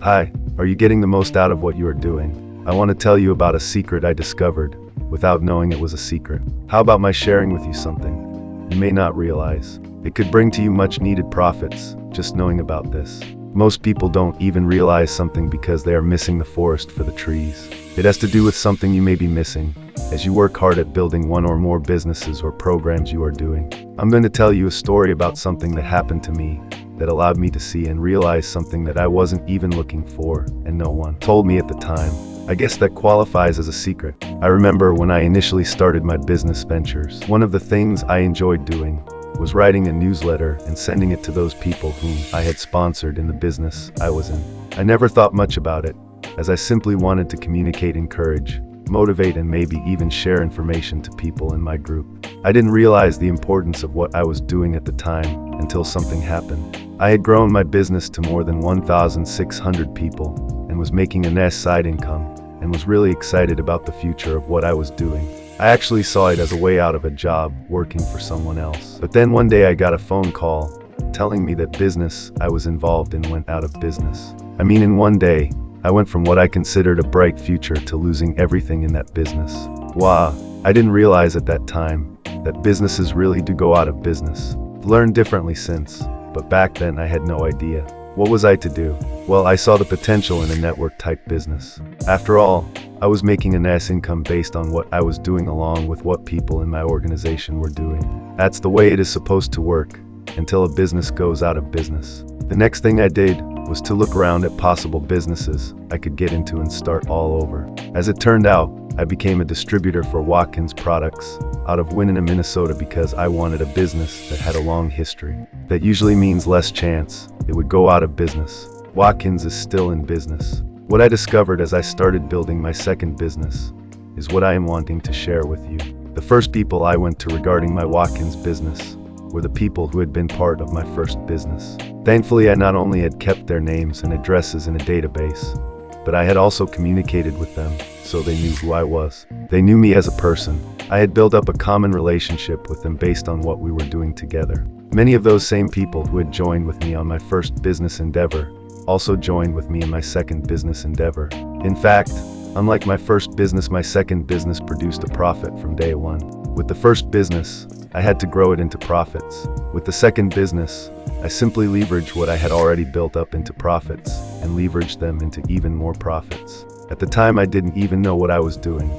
Hi, are you getting the most out of what you are doing? I want to tell you about a secret I discovered without knowing it was a secret. How about my sharing with you something you may not realize? It could bring to you much needed profits, just knowing about this. Most people don't even realize something because they are missing the forest for the trees. It has to do with something you may be missing as you work hard at building one or more businesses or programs you are doing. I'm going to tell you a story about something that happened to me that allowed me to see and realize something that I wasn't even looking for, and no one told me at the time. I guess that qualifies as a secret. I remember when I initially started my business ventures, one of the things I enjoyed doing was writing a newsletter and sending it to those people whom I had sponsored in the business I was in. I never thought much about it, as I simply wanted to communicate, encourage, motivate, and maybe even share information to people in my group. I didn't realize the importance of what I was doing at the time until something happened. I had grown my business to more than 1,600 people and was making a nice side income and was really excited about the future of what I was doing. I actually saw it as a way out of a job working for someone else. But then one day I got a phone call telling me that business I was involved in went out of business. I mean, in one day, I went from what I considered a bright future to losing everything in that business. Wow, I didn't realize at that time that businesses really do go out of business. I've learned differently since, but back then I had no idea. What was I to do? Well, I saw the potential in a network-type business. After all, I was making a nice income based on what I was doing along with what people in my organization were doing. That's the way it is supposed to work, until a business goes out of business. The next thing I did was to look around at possible businesses I could get into and start all over. As it turned out, I became a distributor for Watkins products out of Winona, Minnesota, because I wanted a business that had a long history. That usually means less chance it would go out of business. Watkins is still in business. What I discovered as I started building my second business is what I am wanting to share with you. The first people I went to regarding my Watkins business were the people who had been part of my first business. Thankfully, I not only had kept their names and addresses in a database, but I had also communicated with them, so they knew who I was. They knew me as a person. I had built up a common relationship with them based on what we were doing together. Many of those same people who had joined with me on my first business endeavor also joined with me in my second business endeavor. In fact, unlike my first business, my second business produced a profit from day one. With the first business, I had to grow it into profits. With the second business, I simply leveraged what I had already built up into profits and leveraged them into even more profits. At the time, I didn't even know what I was doing.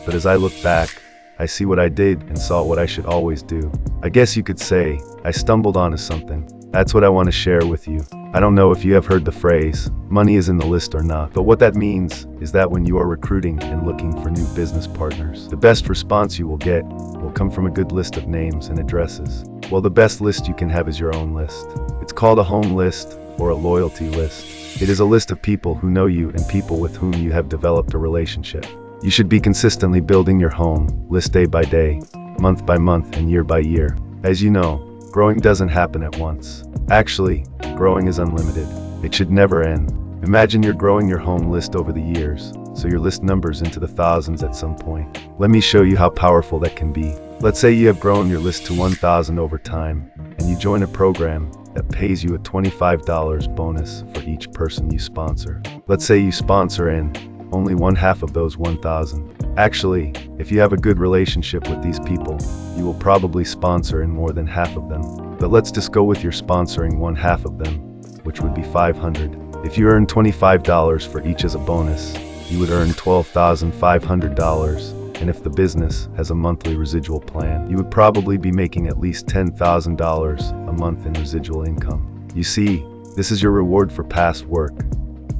But as I look back, I see what I did and saw what I should always do. I guess you could say, I stumbled onto something. That's what I want to share with you. I don't know if you have heard the phrase, money is in the list or not, but what that means is that when you are recruiting and looking for new business partners, the best response you will get will come from a good list of names and addresses. Well, the best list you can have is your own list. It's called a home list or a loyalty list. It is a list of people who know you and people with whom you have developed a relationship. You should be consistently building your home list day by day, month by month, and year by year. As you know, growing doesn't happen at once. Actually, growing is unlimited. It should never end. Imagine you're growing your home list over the years, so your list numbers into the thousands at some point. Let me show you how powerful that can be. Let's say you have grown your list to 1,000 over time, and you join a program that pays you a $25 bonus for each person you sponsor. Let's say you sponsor in only one half of those 1,000. Actually, if you have a good relationship with these people, you will probably sponsor in more than half of them. But let's just go with your sponsoring one half of them, which would be 500. If you earn $25 for each as a bonus, you would earn $12,500. And if the business has a monthly residual plan, you would probably be making at least $10,000 a month in residual income. You see, this is your reward for past work.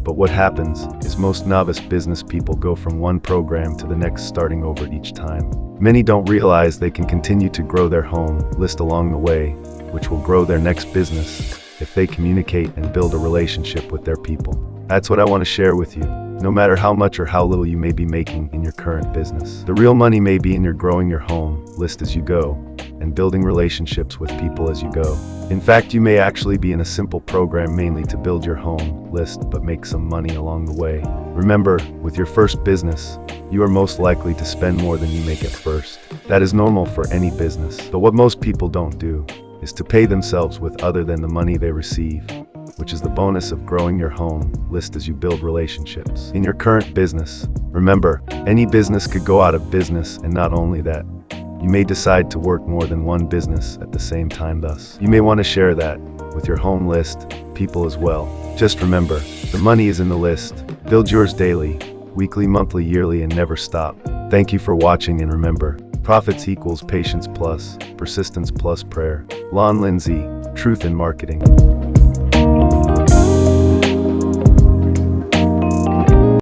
But what happens is most novice business people go from one program to the next, starting over each time. Many don't realize they can continue to grow their home list along the way, which will grow their next business if they communicate and build a relationship with their people. That's what I want to share with you. No matter how much or how little you may be making in your current business, the real money may be in your growing your home list as you go and building relationships with people as you go. In fact, you may actually be in a simple program mainly to build your home list but make some money along the way. Remember, with your first business, you are most likely to spend more than you make at first. That is normal for any business. But what most people don't do is to pay themselves with other than the money they receive. which is the bonus of growing your home list as you build relationships in your current business. Remember, any business could go out of business, and not only that, you may decide to work more than one business at the same time. Thus, you may want to share that with your home list people as well. Just remember, the money is in the list. Build yours daily, weekly, monthly, yearly, and never stop. Thank you for watching, and remember, profits equals patience plus persistence plus prayer. Lon Lindsay, Truth in Marketing.